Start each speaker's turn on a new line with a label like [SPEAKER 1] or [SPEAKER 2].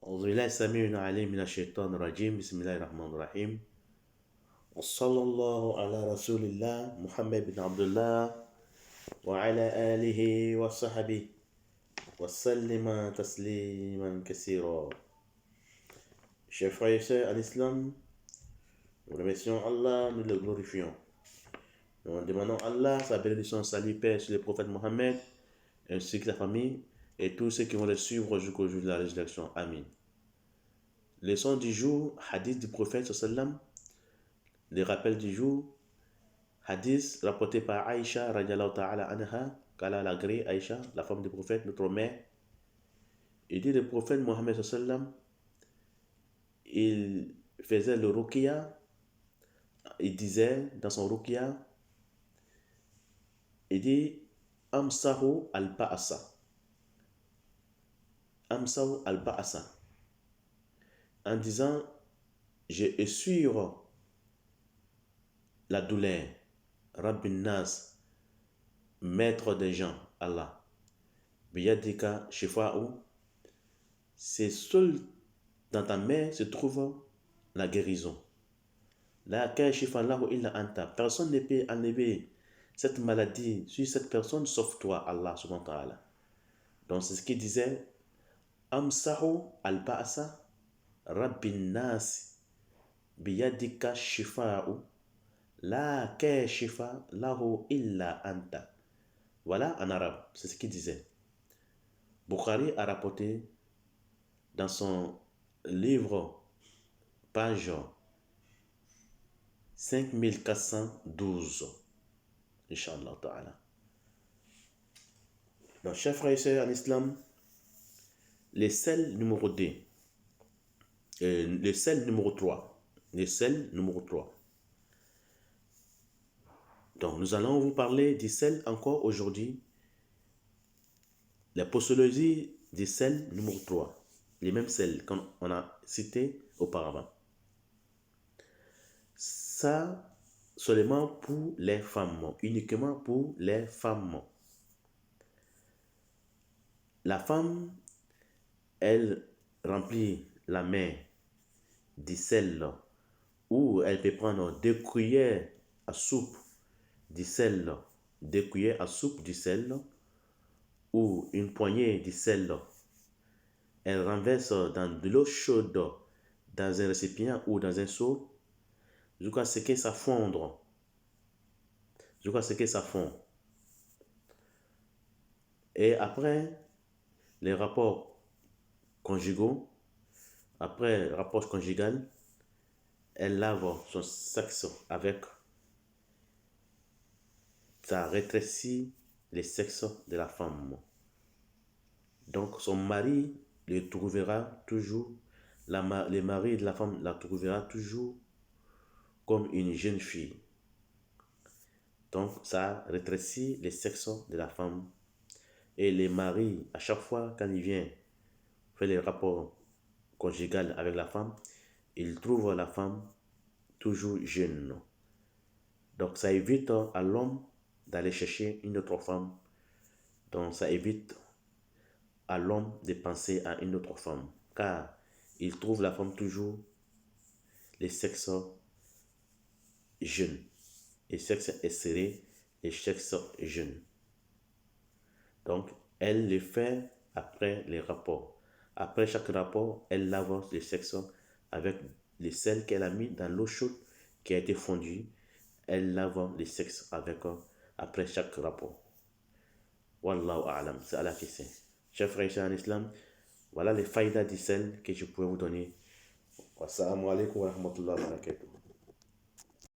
[SPEAKER 1] أعوذ بالله السميع العليم من الشيطان الرجيم بسم الله الرحمن الرحيم وصلى الله على رسول الله محمد بن عبد الله وعلى آله وصحبه وسلم تسليما كثيرا. Chers frères et sœurs en islam, nous remercions Allah, nous le glorifions. Nous demandons à Allah sa bénédiction, salut, paix sur le prophète Mohammed ainsi que la famille et tous ceux qui vont le suivre jusqu'au jour de la résurrection. Amin. Leçon du jour, hadith du prophète sallam. Les rappels du jour, hadith rapporté par Aïcha radiallahu ta'ala anha, qu'Allah l'a gré, Aïcha, la femme du prophète, notre mère. Il dit le prophète Mohammed sallam, il faisait le ruqya, il disait dans son ruqya, il dit Amsahu al-ba'asa. Amsahu al-ba'asa. En disant, je essure la douleur. Rabbin Nas, maître des gens, Allah. Biyadika shifa'u. C'est seul dans ta main se trouve la guérison. La kashifallahu illa anta. Personne ne peut enlever cette maladie sur cette personne sauf toi, Allah subhanahu wa ta'ala. Donc c'est ce qu'il disait. Amsahu al-ba'asa. Rabbin Nas biyadika shifa'u la kashifa lahu illa anta. Voilà en arabe, c'est ce qu'il disait. Bukhari a rapporté dans son livre, page 5412. Inch'Allah ta'ala. Donc, chers frères et sœurs en islam, les sels numéro 2. Le sel numéro 3. Le sel numéro 3. Donc, nous allons vous parler du sel encore aujourd'hui. La posologie du sel numéro 3. Les mêmes sels qu'on a cités auparavant. Ça, seulement pour les femmes. Uniquement pour les femmes. La femme, elle remplit la main du sel ou elle peut prendre 2 cuillères à soupe du sel, 2 cuillères à soupe du sel ou une poignée de sel. Elle renverse dans de l'eau chaude dans un récipient ou dans un seau jusqu'à ce que ça fonde. Jusqu'à ce que ça fonde. Et après les rapports conjugaux, après le rapport conjugal, elle lave son sexe avec. Ça rétrécit le sexe de la femme. Donc son mari le trouvera toujours, le mari de la femme la trouvera toujours comme une jeune fille. Donc ça rétrécit le sexe de la femme. Et le mari, à chaque fois quand il vient faire les rapports conjugal avec la femme, il trouve la femme toujours jeune. Donc ça évite à l'homme d'aller chercher une autre femme. Donc ça évite à l'homme de penser à une autre femme. Car il trouve la femme toujours les sexes jeunes. Les sexes esserrés, les sexes jeunes. Donc elle le fait après les rapports. Après chaque rapport, elle lave le sexe avec le sel qu'elle a mis dans l'eau chaude qui a été fondue. Elle lave le sexe avec après chaque rapport. Wallahu a'lam, c'est Allah qui sait. Chers frères et sœurs en islam, voilà les faïdas du sel que je pouvais vous donner. Wassalamu alaikum wa rahmatullahi wa barakatuh.